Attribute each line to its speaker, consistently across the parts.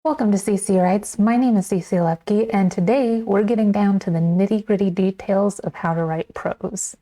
Speaker 1: Welcome to CC Writes. My name is CC Lepke, and today we're getting down to the nitty-gritty details of how to write prose.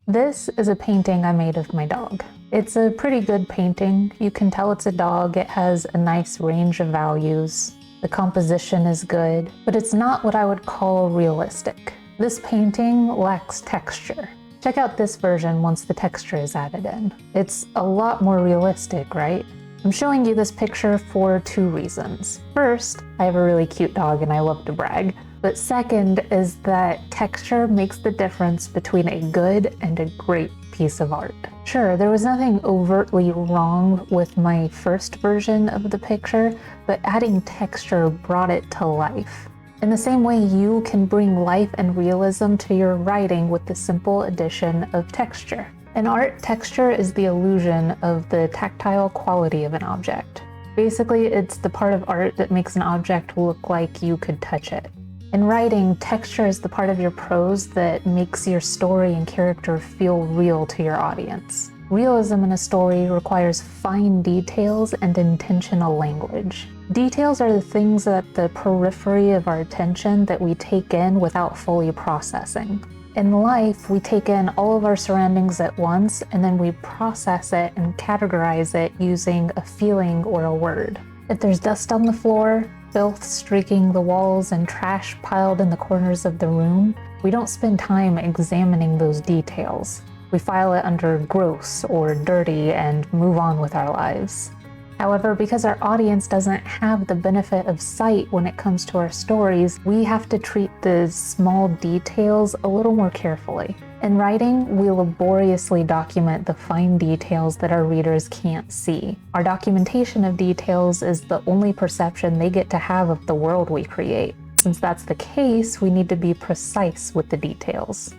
Speaker 1: This is a painting I made of my dog. It's a pretty good painting. You can tell it's a dog. It has a nice range of values. The composition is good, but it's not what I would call realistic. This painting lacks texture. Check out this version once the texture is added in. It's a lot more realistic, right? I'm showing you this picture for two reasons. First, I have a really cute dog and I love to brag. But second is that texture makes the difference between a good and a great piece of art. Sure, there was nothing overtly wrong with my first version of the picture, but adding texture brought it to life. In the same way, you can bring life and realism to your writing with the simple addition of texture. In art, texture is the illusion of the tactile quality of an object. Basically, it's the part of art that makes an object look like you could touch it. In writing, texture is the part of your prose that makes your story and character feel real to your audience. Realism in a story requires fine details and intentional language. Details are the things at the periphery of our attention that we take in without fully processing. In life, we take in all of our surroundings at once, and then we process it and categorize it using a feeling or a word. If there's dust on the floor, filth streaking the walls, and trash piled in the corners of the room, we don't spend time examining those details. We file it under gross or dirty and move on with our lives. However, because our audience doesn't have the benefit of sight when it comes to our stories, we have to treat the small details a little more carefully. In writing, we laboriously document the fine details that our readers can't see. Our documentation of details is the only perception they get to have of the world we create. Since that's the case, we need to be precise with the details.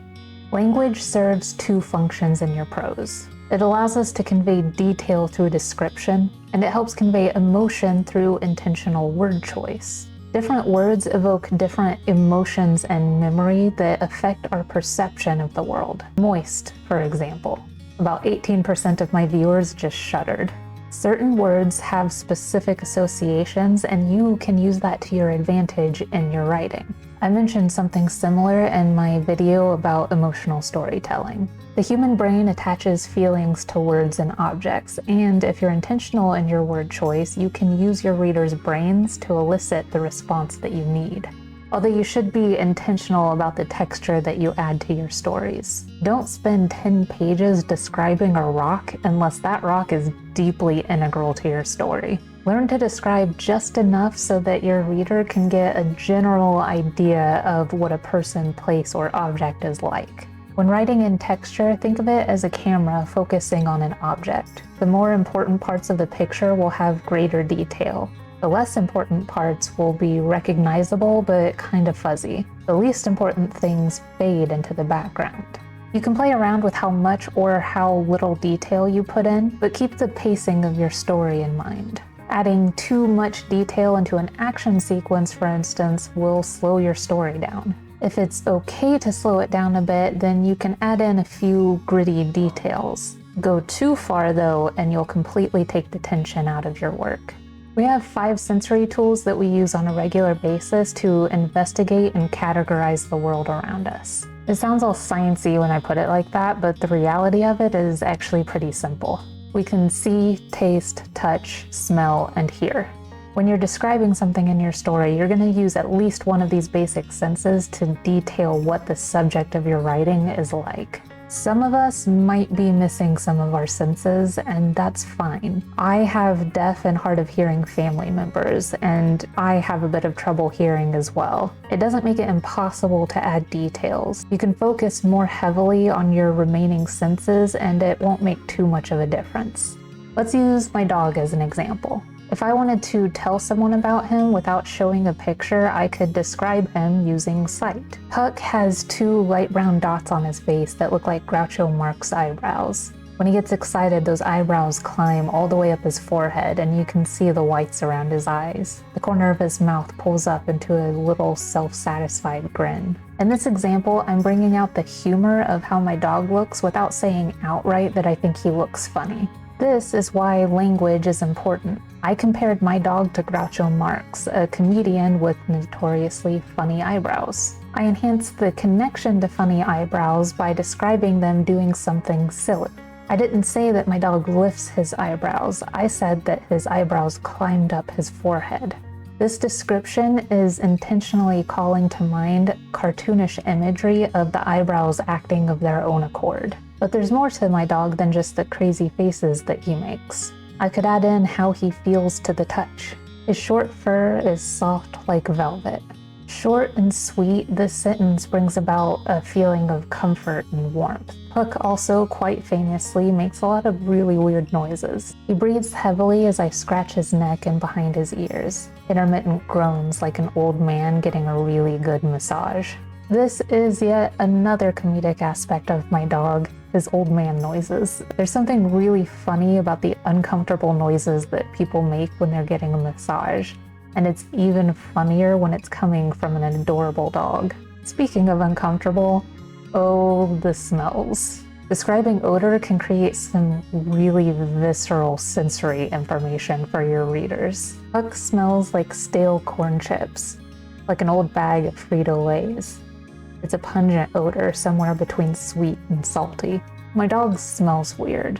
Speaker 1: Language serves two functions in your prose. It allows us to convey detail through description, and it helps convey emotion through intentional word choice. Different words evoke different emotions and memory that affect our perception of the world. Moist, for example. About 18% of my viewers just shuddered. Certain words have specific associations, and you can use that to your advantage in your writing. I mentioned something similar in my video about emotional storytelling. The human brain attaches feelings to words and objects, and if you're intentional in your word choice, you can use your reader's brains to elicit the response that you need. Although you should be intentional about the texture that you add to your stories. Don't spend 10 pages describing a rock unless that rock is deeply integral to your story. Learn to describe just enough so that your reader can get a general idea of what a person, place, or object is like. When writing in texture, think of it as a camera focusing on an object. The more important parts of the picture will have greater detail. The less important parts will be recognizable but kind of fuzzy. The least important things fade into the background. You can play around with how much or how little detail you put in, but keep the pacing of your story in mind. Adding too much detail into an action sequence, for instance, will slow your story down. If it's okay to slow it down a bit, then you can add in a few gritty details. Go too far though, and you'll completely take the tension out of your work. We have 5 sensory tools that we use on a regular basis to investigate and categorize the world around us. It sounds all sciencey when I put it like that, but the reality of it is actually pretty simple. We can see, taste, touch, smell, and hear. When you're describing something in your story, you're going to use at least one of these basic senses to detail what the subject of your writing is like. Some of us might be missing some of our senses, and that's fine. I have deaf and hard of hearing family members, and I have a bit of trouble hearing as well. It doesn't make it impossible to add details. You can focus more heavily on your remaining senses, and it won't make too much of a difference. Let's use my dog as an example. If I wanted to tell someone about him without showing a picture, I could describe him using sight. Huck has 2 light brown dots on his face that look like Groucho Marx eyebrows. When he gets excited, those eyebrows climb all the way up his forehead, and you can see the whites around his eyes. The corner of his mouth pulls up into a little self-satisfied grin. In this example, I'm bringing out the humor of how my dog looks without saying outright that I think he looks funny. This is why language is important. I compared my dog to Groucho Marx, a comedian with notoriously funny eyebrows. I enhanced the connection to funny eyebrows by describing them doing something silly. I didn't say that my dog lifts his eyebrows, I said that his eyebrows climbed up his forehead. This description is intentionally calling to mind cartoonish imagery of the eyebrows acting of their own accord. But there's more to my dog than just the crazy faces that he makes. I could add in how he feels to the touch. His short fur is soft like velvet. Short and sweet, this sentence brings about a feeling of comfort and warmth. Puck also, quite famously, makes a lot of really weird noises. He breathes heavily as I scratch his neck and behind his ears. Intermittent groans like an old man getting a really good massage. This is yet another comedic aspect of my dog, his old man noises. There's something really funny about the uncomfortable noises that people make when they're getting a massage. And it's even funnier when it's coming from an adorable dog. Speaking of uncomfortable, oh, the smells. Describing odor can create some really visceral sensory information for your readers. Puck smells like stale corn chips, like an old bag of Frito-Lays. It's a pungent odor somewhere between sweet and salty. My dog smells weird.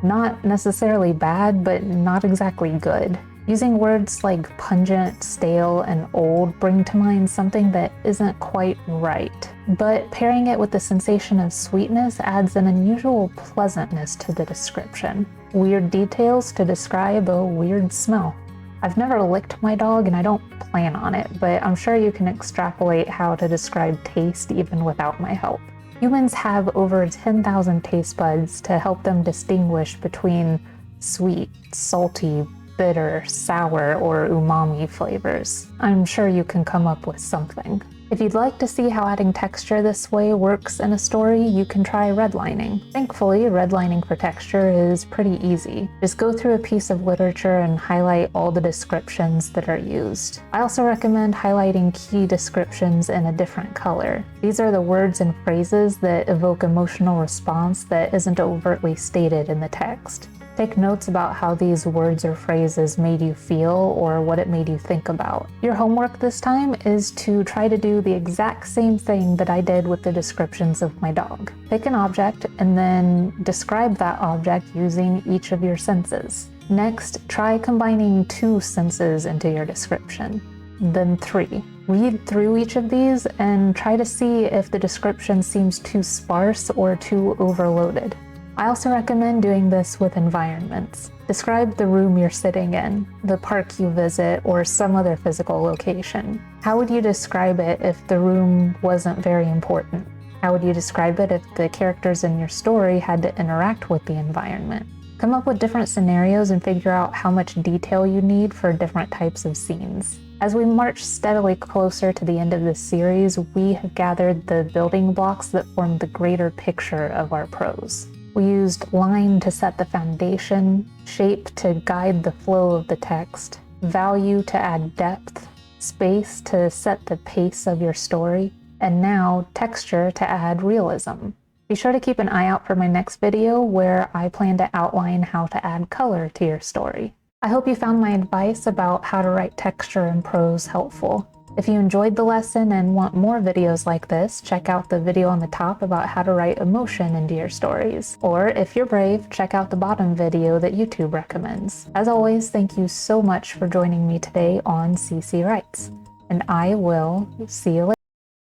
Speaker 1: Not necessarily bad, but not exactly good. Using words like pungent, stale, and old bring to mind something that isn't quite right. But pairing it with the sensation of sweetness adds an unusual pleasantness to the description. Weird details to describe a weird smell. I've never licked my dog and I don't plan on it, but I'm sure you can extrapolate how to describe taste even without my help. Humans have over 10,000 taste buds to help them distinguish between sweet, salty, bitter, sour, or umami flavors. I'm sure you can come up with something. If you'd like to see how adding texture this way works in a story, you can try redlining. Thankfully, redlining for texture is pretty easy. Just go through a piece of literature and highlight all the descriptions that are used. I also recommend highlighting key descriptions in a different color. These are the words and phrases that evoke emotional response that isn't overtly stated in the text. Take notes about how these words or phrases made you feel or what it made you think about. Your homework this time is to try to do the exact same thing that I did with the descriptions of my dog. Pick an object and then describe that object using each of your senses. Next, try combining 2 senses into your description. Then 3. Read through each of these and try to see if the description seems too sparse or too overloaded. I also recommend doing this with environments. Describe the room you're sitting in, the park you visit, or some other physical location. How would you describe it if the room wasn't very important? How would you describe it if the characters in your story had to interact with the environment? Come up with different scenarios and figure out how much detail you need for different types of scenes. As we march steadily closer to the end of this series, we have gathered the building blocks that form the greater picture of our prose. We used line to set the foundation, shape to guide the flow of the text, value to add depth, space to set the pace of your story, and now texture to add realism. Be sure to keep an eye out for my next video where I plan to outline how to add color to your story. I hope you found my advice about how to write texture in prose helpful. If you enjoyed the lesson and want more videos like this, check out the video on the top about how to write emotion into your stories. Or if you're brave, check out the bottom video that YouTube recommends. As always, thank you so much for joining me today on CC Writes, and I will see you later.